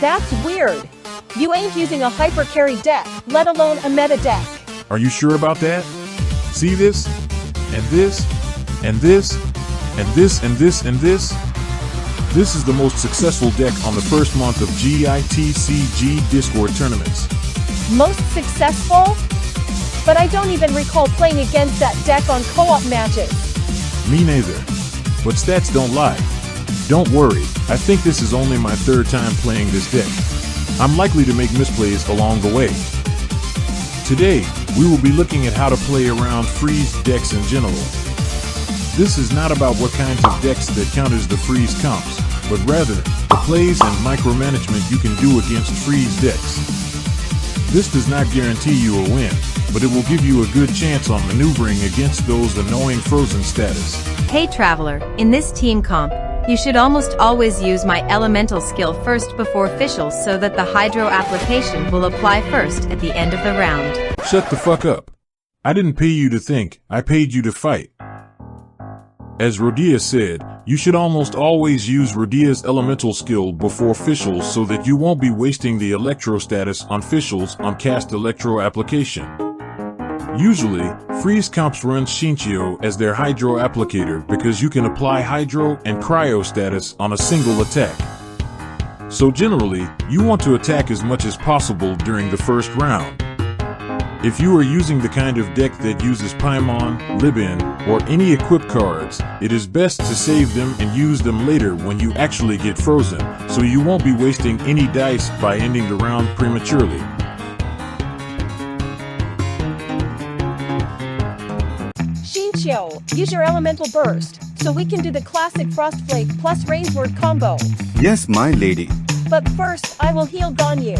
That's weird. You ain't using a hyper carry deck, let alone a meta deck. Are you sure about that? See this? And this? And this? And this and this and this? This is the most successful deck on the first month of TCG Discord tournaments. Most successful? But I don't even recall playing against that deck on co-op matches. Me neither. But stats don't lie. Don't worry, I think this is only my third time playing this deck. I'm likely to make misplays along the way. Today, we will be looking at how to play around freeze decks in general. This is not about what kinds of decks that counters the freeze comps, but rather, the plays and micromanagement you can do against freeze decks. This does not guarantee you a win, but it will give you a good chance on maneuvering against those annoying frozen status. Hey Traveler, in this team comp, you should almost always use my elemental skill first before officials so that the hydro application will apply first at the end of the round. Shut the fuck up. I didn't pay you to think, I paid you to fight. As Rodia said, you should almost always use Rodia's elemental skill before officials so that you won't be wasting the electro status on officials on cast electro application. Usually, freeze comps run Shinchio as their hydro applicator because you can apply hydro and cryo status on a single attack. So generally, you want to attack as much as possible during the first round. If you are using the kind of deck that uses Paimon, Libin, or any equipped cards, it is best to save them and use them later when you actually get frozen, so you won't be wasting any dice by ending the round prematurely. Shinchio, use your elemental burst, so we can do the classic Frostflake plus Rainsword combo. Yes, my lady. But first, I will heal Ganyu.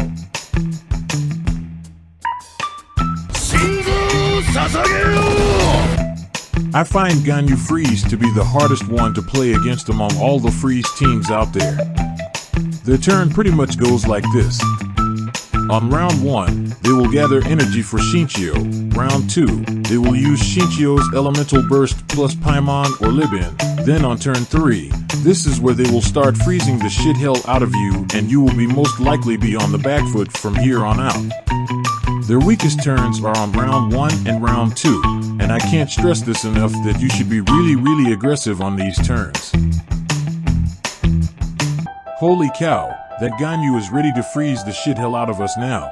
I find Ganyu Freeze to be the hardest one to play against among all the freeze teams out there. Their turn pretty much goes like this. On round 1, they will gather energy for Shinchio. Round 2, they will use Shinchio's elemental burst plus Paimon or Libin. Then on turn 3, this is where they will start freezing the shit hell out of you, and you will be most likely be on the back foot from here on out. Their weakest turns are on round 1 and round 2, and I can't stress this enough that you should be really aggressive on these turns. Holy cow, that Ganyu is ready to freeze the shit hell out of us now.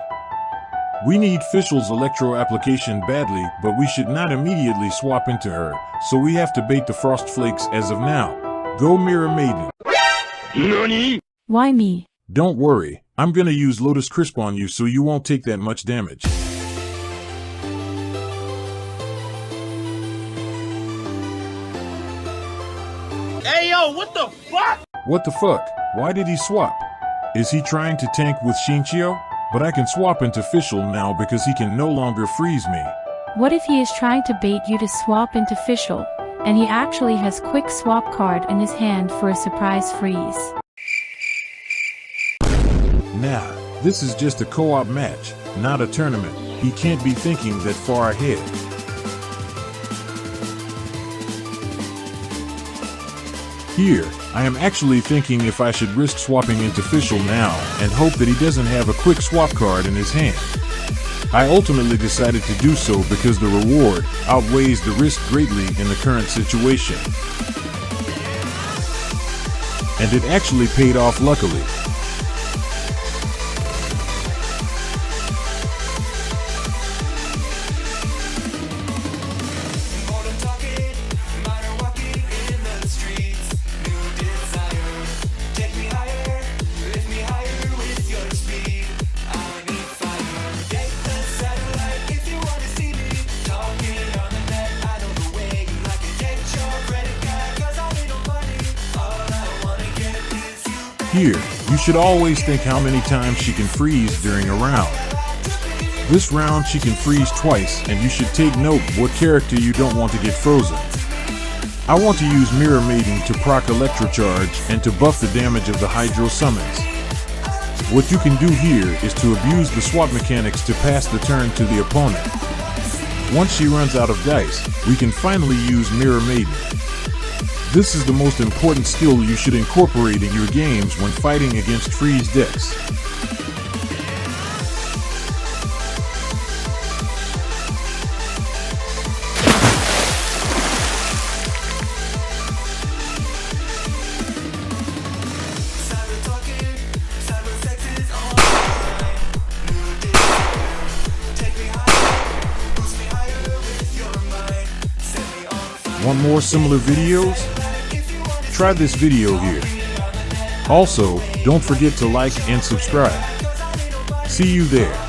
We need Fischl's electro application badly, but we should not immediately swap into her, so we have to bait the Frost Flakes as of now. Go Mirror Maiden. NANI? Why me? Don't worry, I'm gonna use Lotus Crisp on you so you won't take that much damage. Hey yo, what the fuck? What the fuck? Why did he swap? Is he trying to tank with Shinchio? But I can swap into Fischl now because he can no longer freeze me. What if he is trying to bait you to swap into Fischl, and he actually has quick swap card in his hand for a surprise freeze? Nah, this is just a co-op match, not a tournament. He can't be thinking that far ahead. Here, I am actually thinking if I should risk swapping into Fischl now and hope that he doesn't have a quick swap card in his hand. I ultimately decided to do so because the reward outweighs the risk greatly in the current situation. And it actually paid off luckily. Here, you should always think how many times she can freeze during a round. This round she can freeze twice, and you should take note what character you don't want to get frozen. I want to use Mirror Maiden to proc Electrocharge and to buff the damage of the Hydro summons. What you can do here is to abuse the swap mechanics to pass the turn to the opponent. Once she runs out of dice, we can finally use Mirror Maiden. This is the most important skill you should incorporate in your games when fighting against freeze decks. Want more similar videos? Try this video here. Also, don't forget to like and subscribe. See you there.